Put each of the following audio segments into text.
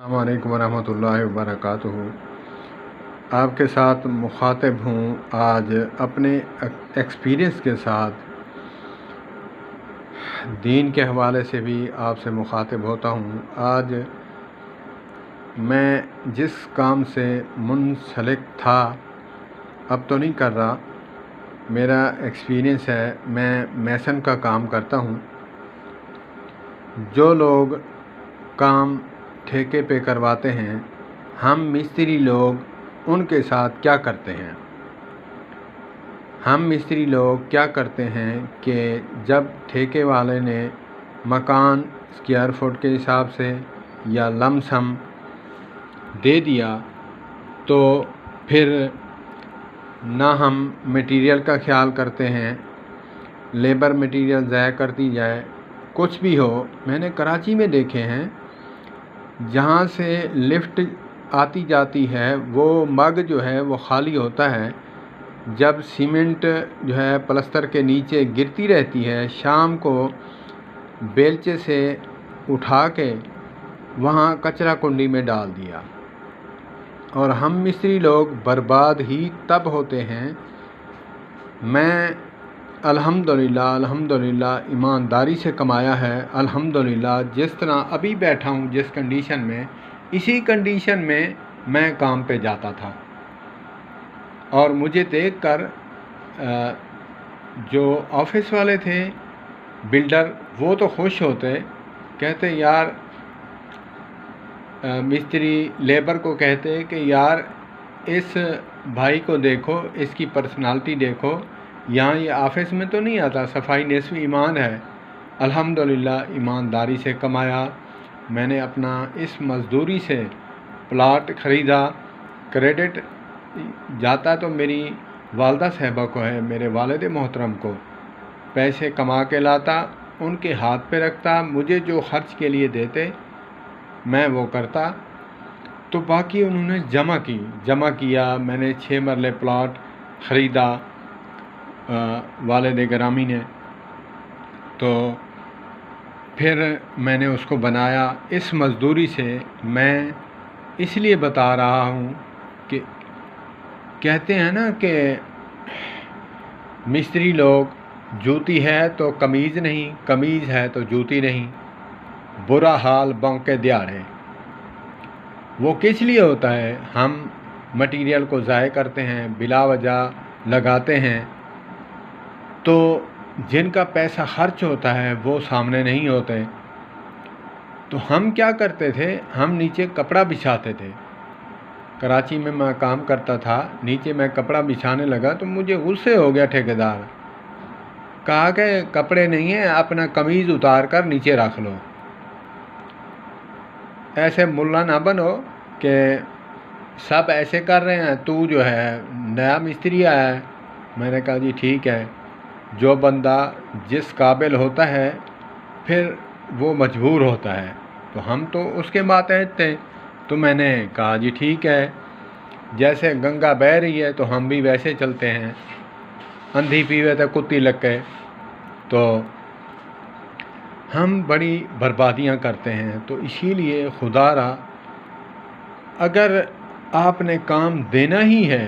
السلام علیکم ورحمۃ اللہ وبرکاتہ۔ آپ کے ساتھ مخاطب ہوں آج اپنے ایکسپیرینس کے ساتھ، دین کے حوالے سے بھی آپ سے مخاطب ہوتا ہوں۔ آج میں جس کام سے منسلک تھا اب تو نہیں کر رہا، میرا ایکسپیرینس ہے، میں میسن کا کام کرتا ہوں۔ جو لوگ کام ٹھیکے پہ کرواتے ہیں، ہم مستری لوگ ان کے ساتھ کیا کرتے ہیں؟ ہم مستری لوگ کیا کرتے ہیں کہ جب ٹھیکے والے نے مکان اسکوائر فٹ کے حساب سے یا لم سم دے دیا تو پھر نہ ہم مٹیریل کا خیال کرتے ہیں، لیبر مٹیریل ضائع کر دی جائے، کچھ بھی ہو۔ میں نے کراچی میں دیکھے ہیں جہاں سے لفٹ آتی جاتی ہے، وہ مگ جو ہے وہ خالی ہوتا ہے، جب سیمنٹ جو ہے پلستر کے نیچے گرتی رہتی ہے، شام کو بیلچے سے اٹھا کے وہاں کچرا کنڈی میں ڈال دیا۔ اور ہم مستری لوگ برباد ہی تب ہوتے ہیں۔ میں الحمدللہ ایمانداری سے کمایا ہے، الحمدللہ جس طرح ابھی بیٹھا ہوں جس کنڈیشن میں، اسی کنڈیشن میں میں کام پہ جاتا تھا۔ اور مجھے دیکھ کر جو آفس والے تھے، بلڈر، وہ تو خوش ہوتے، کہتے یار، مستری لیبر کو کہتے کہ یار اس بھائی کو دیکھو، اس کی پرسنالٹی دیکھو، یہاں یہ آفس میں تو نہیں آتا، صفائی نصف ایمان ہے۔ الحمدللہ ایمانداری سے کمایا، میں نے اپنا اس مزدوری سے پلاٹ خریدا، کریڈٹ جاتا تو میری والدہ صاحبہ کو ہے، میرے والد محترم کو، پیسے کما کے لاتا، ان کے ہاتھ پہ رکھتا، مجھے جو خرچ کے لیے دیتے میں وہ کرتا، تو باقی انہوں نے جمع کیا۔ میں نے 6 مرلے پلاٹ خریدا والد گرامی نے، تو پھر میں نے اس کو بنایا اس مزدوری سے۔ میں اس لیے بتا رہا ہوں کہ کہتے ہیں نا کہ مستری لوگ جوتی ہے تو قمیض نہیں، قمیض ہے تو جوتی نہیں، برا حال بونکے دیاڑے۔ وہ کس لیے ہوتا ہے؟ ہم مٹیریل کو ضائع کرتے ہیں، بلا وجہ لگاتے ہیں، تو جن کا پیسہ خرچ ہوتا ہے وہ سامنے نہیں ہوتے۔ تو ہم کیا کرتے تھے، ہم نیچے کپڑا بچھاتے تھے۔ کراچی میں میں کام کرتا تھا، نیچے میں کپڑا بچھانے لگا تو مجھے غصے ہو گیا ٹھیکیدار، کہا کہ کپڑے نہیں ہیں، اپنا قمیض اتار کر نیچے رکھ لو، ایسے ملا نہ بنو کہ سب ایسے کر رہے ہیں، تو جو ہے نیا مستری آیا ہے۔ میں نے کہا جی ٹھیک ہے، جو بندہ جس قابل ہوتا ہے پھر وہ مجبور ہوتا ہے، تو ہم تو اس کے ماتحت تھے، تو میں نے کہا جی ٹھیک ہے، جیسے گنگا بہہ رہی ہے تو ہم بھی ویسے چلتے ہیں، اندھی پیوے تے کتی لکے۔ تو ہم بڑی بربادیاں کرتے ہیں۔ تو اسی لیے خدا را، اگر آپ نے کام دینا ہی ہے،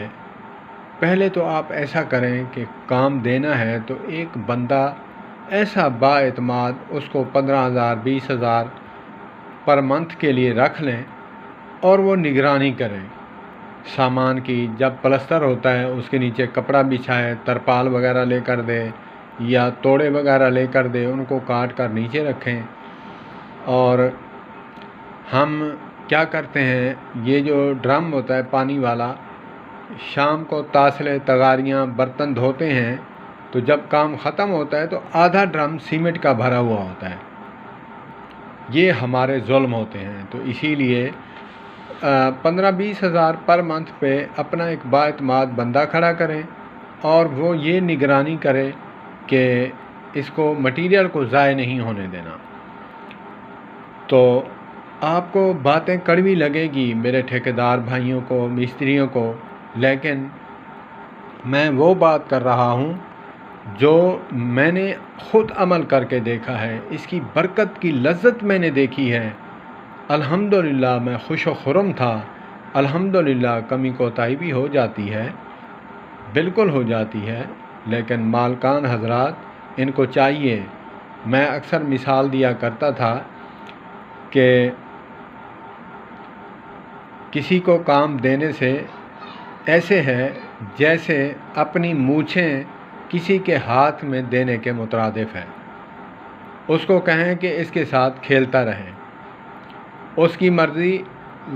پہلے تو آپ ایسا کریں کہ کام دینا ہے تو ایک بندہ ایسا با اعتماد، اس کو 15,000 20,000 پر منتھ کے لیے رکھ لیں اور وہ نگرانی کریں سامان کی۔ جب پلستر ہوتا ہے اس کے نیچے کپڑا بچھائے، ترپال وغیرہ لے کر دے یا توڑے وغیرہ لے کر دے، ان کو کاٹ کر نیچے رکھیں۔ اور ہم کیا کرتے ہیں، یہ جو ڈرم ہوتا ہے پانی والا، شام کو تاسلے تغاریاں برتن دھوتے ہیں، تو جب کام ختم ہوتا ہے تو آدھا ڈرم سیمنٹ کا بھرا ہوا ہوتا ہے۔ یہ ہمارے ظلم ہوتے ہیں۔ تو اسی لیے 15-20 ہزار پر منتھ پہ اپنا ایک با اعتماد بندہ کھڑا کریں، اور وہ یہ نگرانی کرے کہ اس کو مٹیریل کو ضائع نہیں ہونے دینا۔ تو آپ کو باتیں کڑوی لگے گی میرے ٹھیکیدار بھائیوں کو، مستریوں کو، لیکن میں وہ بات کر رہا ہوں جو میں نے خود عمل کر کے دیکھا ہے، اس کی برکت کی لذت میں نے دیکھی ہے۔ الحمدللہ میں خوش و خرم تھا۔ الحمدللہ کمی کوتاہی بھی ہو جاتی ہے، بالکل ہو جاتی ہے، لیکن مالکان حضرات ان کو چاہیے، میں اکثر مثال دیا کرتا تھا کہ کسی کو کام دینے سے ایسے ہے جیسے اپنی مونچھیں کسی کے ہاتھ میں دینے کے مترادف ہے۔ اس کو کہیں کہ اس کے ساتھ کھیلتا رہے، اس کی مرضی،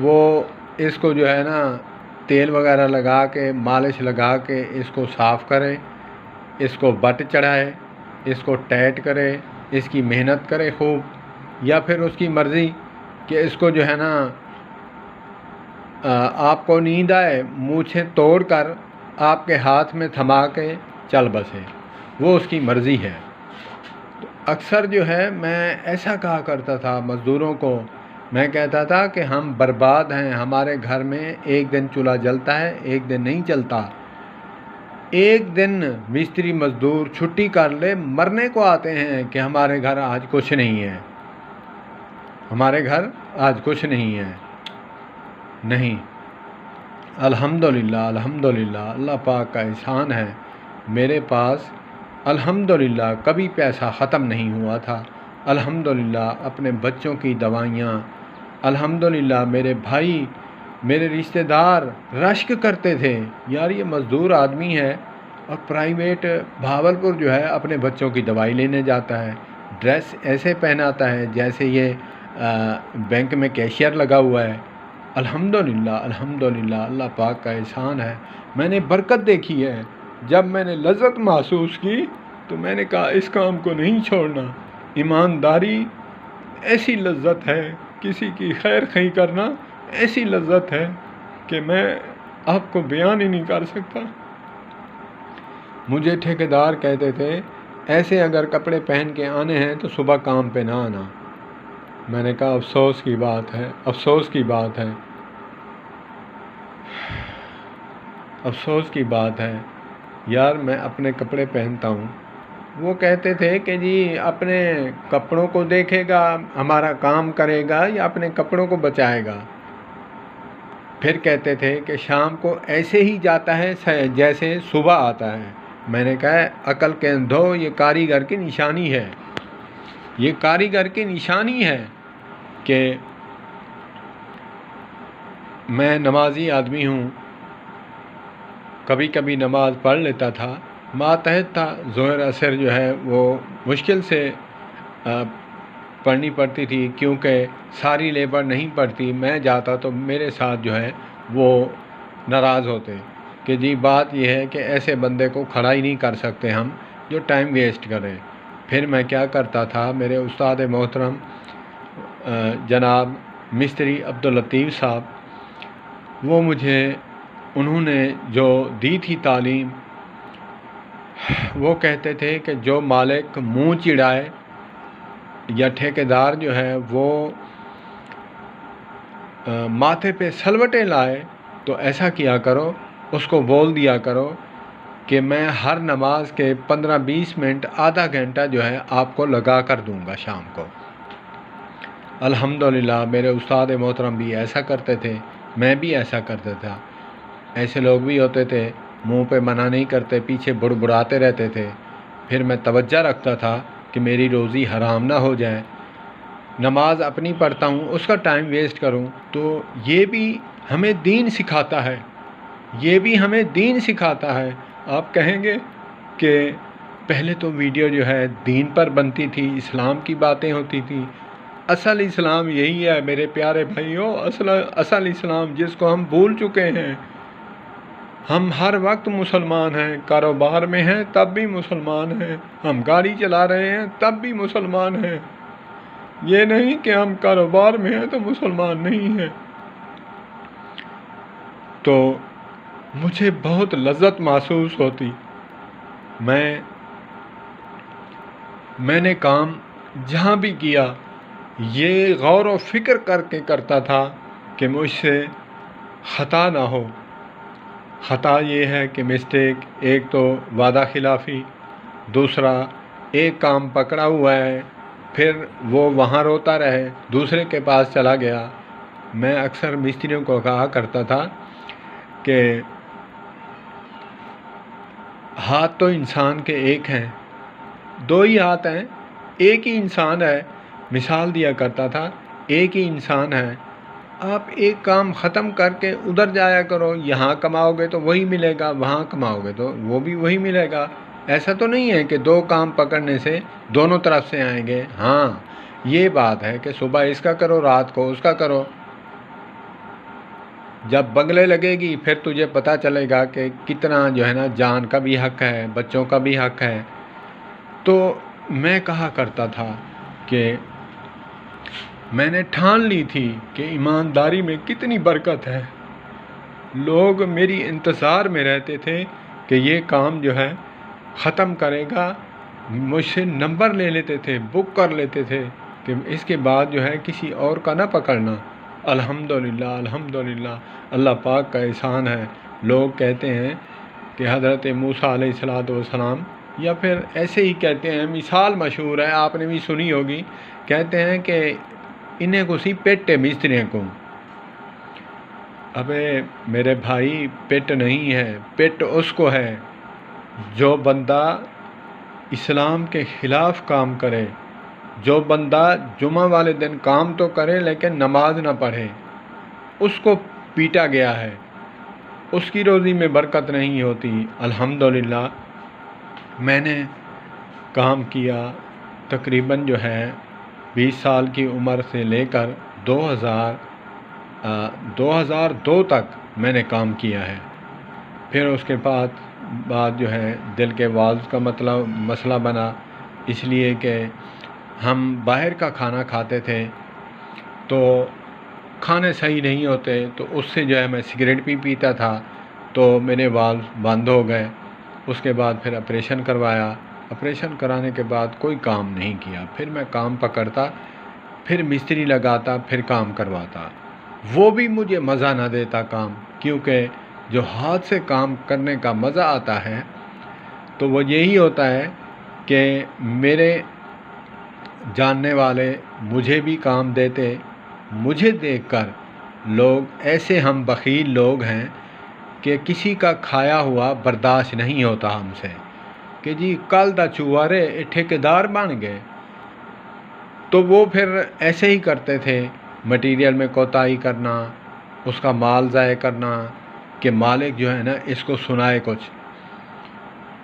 وہ اس کو جو ہے نا تیل وغیرہ لگا کے، مالش لگا کے اس کو صاف کرے، اس کو بٹ چڑھائے، اس کو ٹائٹ کرے، اس کی محنت کرے خوب، یا پھر اس کی مرضی کہ اس کو جو ہے نا آپ کو نیند آئے مونچھیں توڑ کر آپ کے ہاتھ میں تھما کے چل بسے، وہ اس کی مرضی ہے۔ تو اکثر جو ہے میں ایسا کہا کرتا تھا مزدوروں کو، میں کہتا تھا کہ ہم برباد ہیں، ہمارے گھر میں ایک دن چولہا جلتا ہے، ایک دن نہیں چلتا۔ ایک دن مستری مزدور چھٹی کر لے، مرنے کو آتے ہیں کہ ہمارے گھر آج کچھ نہیں ہے، ہمارے گھر آج کچھ نہیں ہے۔ نہیں، الحمدللہ الحمدللہ اللہ پاک کا احسان ہے، میرے پاس الحمدللہ کبھی پیسہ ختم نہیں ہوا تھا۔ الحمدللہ اپنے بچوں کی دوائیاں، الحمدللہ میرے بھائی، میرے رشتہ دار رشک کرتے تھے، یار یہ مزدور آدمی ہے اور پرائیویٹ بھاولپور جو ہے اپنے بچوں کی دوائی لینے جاتا ہے، ڈریس ایسے پہناتا ہے جیسے یہ بینک میں کیشیئر لگا ہوا ہے۔ الحمدللہ الحمدللہ اللہ پاک کا احسان ہے، میں نے برکت دیکھی ہے۔ جب میں نے لذت محسوس کی تو میں نے کہا اس کام کو نہیں چھوڑنا۔ ایمانداری ایسی لذت ہے، کسی کی خیر خواہی کرنا ایسی لذت ہے کہ میں آپ کو بیان ہی نہیں کر سکتا۔ مجھے ٹھیکیدار کہتے تھے ایسے اگر کپڑے پہن کے آنے ہیں تو صبح کام پہ نہ آنا۔ میں نے کہا افسوس کی بات ہے، افسوس کی بات ہے، افسوس کی بات ہے یار، میں اپنے کپڑے پہنتا ہوں۔ وہ کہتے تھے کہ جی اپنے کپڑوں کو دیکھے گا، ہمارا کام کرے گا یا اپنے کپڑوں کو بچائے گا۔ پھر کہتے تھے کہ شام کو ایسے ہی جاتا ہے جیسے صبح آتا ہے۔ میں نے کہا عقل کے اندھو، یہ کاریگر کی نشانی ہے، یہ کاریگر کی نشانی ہے کہ میں نمازی آدمی ہوں، کبھی کبھی نماز پڑھ لیتا تھا، ماتحت تھا، ظہر عصر جو ہے وہ مشکل سے پڑھنی پڑتی تھی کیونکہ ساری لیبر نہیں پڑھتی، میں جاتا تو میرے ساتھ جو ہے وہ ناراض ہوتے کہ جی بات یہ ہے کہ ایسے بندے کو کھڑا ہی نہیں کر سکتے ہم جو ٹائم ویسٹ کرے۔ پھر میں کیا کرتا تھا، میرے استاد محترم جناب مستری عبداللطیف صاحب، وہ مجھے انہوں نے جو دی تھی تعلیم، وہ کہتے تھے کہ جو مالک منہ چڑھائے یا ٹھیکیدار جو ہے وہ ماتھے پہ سلوٹیں لائے تو ایسا کیا کرو، اس کو بول دیا کرو کہ میں ہر نماز کے 15-20 منٹ، آدھا گھنٹہ جو ہے آپ کو لگا کر دوں گا شام کو۔ الحمدللہ میرے استاد محترم بھی ایسا کرتے تھے، میں بھی ایسا کرتا تھا۔ ایسے لوگ بھی ہوتے تھے منہ پہ منع نہیں کرتے، پیچھے بڑبڑاتے رہتے تھے، پھر میں توجہ رکھتا تھا کہ میری روزی حرام نہ ہو جائے، نماز اپنی پڑھتا ہوں، اس کا ٹائم ویسٹ کروں۔ تو یہ بھی ہمیں دین سکھاتا ہے، یہ بھی ہمیں دین سکھاتا ہے۔ آپ کہیں گے کہ پہلے تو ویڈیو جو ہے دین پر بنتی تھی، اسلام کی باتیں ہوتی تھی۔ اصل اسلام یہی ہے میرے پیارے بھائیوں، اصل اسلام جس کو ہم بھول چکے ہیں۔ ہم ہر وقت مسلمان ہیں، کاروبار میں ہیں تب بھی مسلمان ہیں، ہم گاڑی چلا رہے ہیں تب بھی مسلمان ہیں، یہ نہیں کہ ہم کاروبار میں ہیں تو مسلمان نہیں ہیں۔ تو مجھے بہت لذت محسوس ہوتی، میں نے کام جہاں بھی کیا یہ غور و فکر کر کے کرتا تھا کہ مجھ سے خطا نہ ہو۔ خطا یہ ہے کہ مسٹیک، ایک تو وعدہ خلافی، دوسرا ایک کام پکڑا ہوا ہے پھر وہ وہاں روتا رہے، دوسرے کے پاس چلا گیا۔ میں اکثر مستریوں کو کہا کرتا تھا کہ ہاتھ تو انسان کے ایک ہیں، دو ہی ہاتھ ہیں، ایک ہی انسان ہے۔ مثال دیا کرتا تھا، ایک ہی انسان ہے، آپ ایک کام ختم کر کے ادھر جایا کرو، یہاں کماؤ گے تو وہی ملے گا، وہاں کماؤ گے تو وہ بھی وہی ملے گا۔ ایسا تو نہیں ہے کہ دو کام پکڑنے سے دونوں طرف سے آئیں گے۔ ہاں یہ بات ہے کہ صبح اس کا کرو، رات کو اس کا کرو، جب بگلے لگے گی پھر تجھے پتہ چلے گا کہ کتنا جو ہے نا جان کا بھی حق ہے، بچوں کا بھی حق ہے۔ تو میں کہا کرتا تھا کہ میں نے ٹھان لی تھی کہ ایمانداری میں کتنی برکت ہے۔ لوگ میری انتظار میں رہتے تھے کہ یہ کام جو ہے ختم کرے گا، مجھ سے نمبر لے لیتے تھے، بک کر لیتے تھے کہ اس کے بعد جو ہے کسی اور کا نہ پکڑنا۔ الحمدللہ الحمدللہ، اللہ پاک کا احسان ہے۔ لوگ کہتے ہیں کہ حضرت موسیٰ علیہ السلام یا پھر ایسے ہی کہتے ہیں، مثال مشہور ہے، آپ نے بھی سنی ہوگی، کہتے ہیں کہ انہیں کو سی پیٹ مستری کو۔ ابے میرے بھائی، پیٹ نہیں ہے، پیٹ اس کو ہے جو بندہ اسلام کے خلاف کام کرے، جو بندہ جمعہ والے دن کام تو کرے لیکن نماز نہ پڑھے، اس کو پیٹا گیا ہے، اس کی روزی میں برکت نہیں ہوتی۔ الحمدللہ میں نے کام کیا، تقریباً جو ہے 20 سال کی عمر سے لے کر 2002 تک میں نے کام کیا ہے۔ پھر اس کے بعد جو ہے دل کے والز کا مسئلہ بنا، اس لیے کہ ہم باہر کا کھانا کھاتے تھے تو کھانے صحیح نہیں ہوتے، تو اس سے جو ہے میں سگریٹ بھی پیتا تھا تو میرے والز بند ہو گئے۔ اس کے بعد پھر آپریشن کروایا، آپریشن کرانے کے بعد کوئی کام نہیں کیا۔ پھر میں کام پکڑتا، پھر مستری لگاتا، پھر کام کرواتا۔ وہ بھی مجھے مزہ نہ دیتا کام، کیونکہ جو ہاتھ سے کام کرنے کا مزہ آتا ہے تو وہ یہی ہوتا ہے کہ میرے جاننے والے مجھے بھی کام دیتے۔ مجھے دیکھ کر لوگ، ایسے ہم بخیل لوگ ہیں کہ کسی کا کھایا ہوا برداشت نہیں ہوتا ہم سے، کہ جی کل دا چوارے ٹھیکیدار بن گئے۔ تو وہ پھر ایسے ہی کرتے تھے، مٹیریل میں کوتاہی کرنا، اس کا مال ضائع کرنا کہ مالک جو ہے نا اس کو سنائے کچھ۔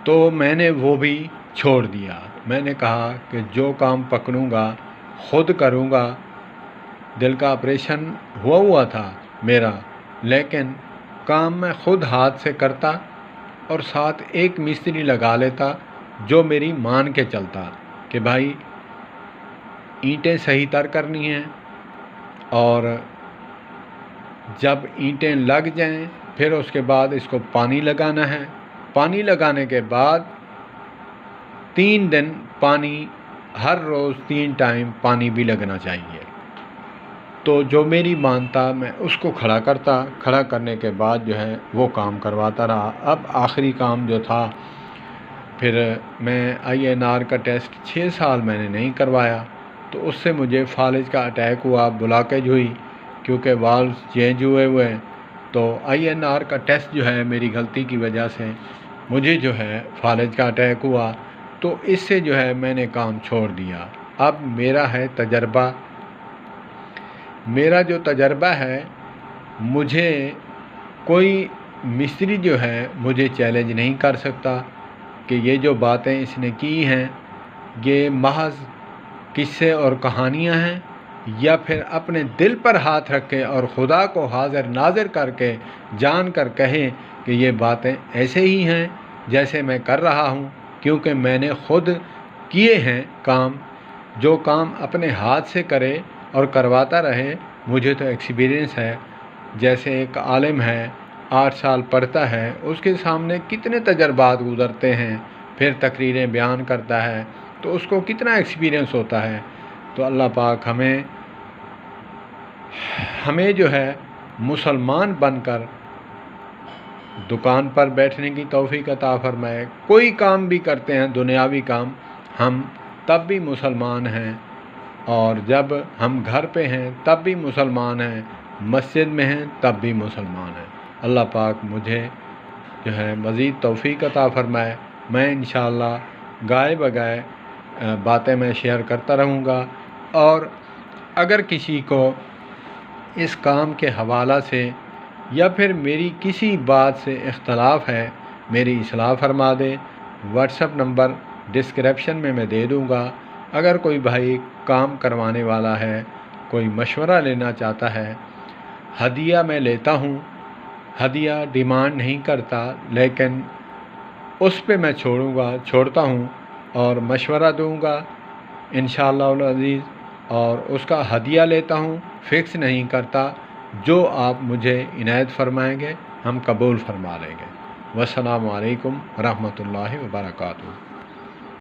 تو میں نے وہ بھی چھوڑ دیا۔ میں نے کہا کہ جو کام پکڑوں گا خود کروں گا۔ دل کا آپریشن ہوا تھا میرا، لیکن کام میں خود ہاتھ سے کرتا اور ساتھ ایک مستری لگا لیتا جو میری مان کے چلتا کہ بھائی اینٹیں صحیح تر کرنی ہیں، اور جب اینٹیں لگ جائیں پھر اس کے بعد اس کو پانی لگانا ہے۔ پانی لگانے کے بعد 3 دن پانی، ہر روز 3 ٹائم پانی بھی لگنا چاہیے۔ تو جو میری مانتا میں اس کو کھڑا کرتا، کھڑا کرنے کے بعد جو ہے وہ کام کرواتا رہا۔ اب آخری کام جو تھا، پھر میں INR کا ٹیسٹ 6 سال میں نے نہیں کروایا، تو اس سے مجھے فالج کا اٹیک ہوا، بلاکیج ہوئی، کیونکہ والوز چینج ہوئے تو INR کا ٹیسٹ جو ہے میری غلطی کی وجہ سے مجھے جو ہے فالج کا اٹیک ہوا۔ تو اس سے جو ہے میں نے کام چھوڑ دیا۔ اب میرا ہے تجربہ، میرا جو تجربہ ہے، مجھے کوئی مستری جو ہے مجھے چیلنج نہیں کر سکتا کہ یہ جو باتیں اس نے کی ہیں یہ محض قصے اور کہانیاں ہیں، یا پھر اپنے دل پر ہاتھ رکھے اور خدا کو حاضر ناظر کر کے جان کر کہیں کہ یہ باتیں ایسے ہی ہیں جیسے میں کر رہا ہوں، کیونکہ میں نے خود کیے ہیں کام۔ جو کام اپنے ہاتھ سے کرے اور کرواتا رہے، مجھے تو ایکسپیرینس ہے۔ جیسے ایک عالم ہے، 8 سال پڑھتا ہے، اس کے سامنے کتنے تجربات گزرتے ہیں، پھر تقریریں بیان کرتا ہے، تو اس کو کتنا ایکسپیرینس ہوتا ہے۔ تو اللہ پاک ہمیں جو ہے مسلمان بن کر دکان پر بیٹھنے کی توفیق عطا فرمائے۔ کوئی کام بھی کرتے ہیں دنیاوی کام، ہم تب بھی مسلمان ہیں اور جب ہم گھر پہ ہیں تب بھی مسلمان ہیں، مسجد میں ہیں تب بھی مسلمان ہیں۔ اللہ پاک مجھے جو ہے مزید توفیق عطا فرمائے۔ میں انشاءاللہ گائے بگائے باتیں میں شیئر کرتا رہوں گا، اور اگر کسی کو اس کام کے حوالہ سے یا پھر میری کسی بات سے اختلاف ہے، میری اصلاح فرما دے۔ واٹس ایپ نمبر ڈسکرپشن میں دے دوں گا۔ اگر کوئی بھائی کام کروانے والا ہے، کوئی مشورہ لینا چاہتا ہے، ہدیہ میں لیتا ہوں، ہدیہ ڈیمانڈ نہیں کرتا، لیکن اس پہ میں چھوڑتا ہوں اور مشورہ دوں گا انشاءاللہ العزیز، اور اس کا ہدیہ لیتا ہوں، فکس نہیں کرتا۔ جو آپ مجھے عنایت فرمائیں گے ہم قبول فرما لیں گے۔ والسلام علیکم ورحمۃ اللہ وبرکاتہ۔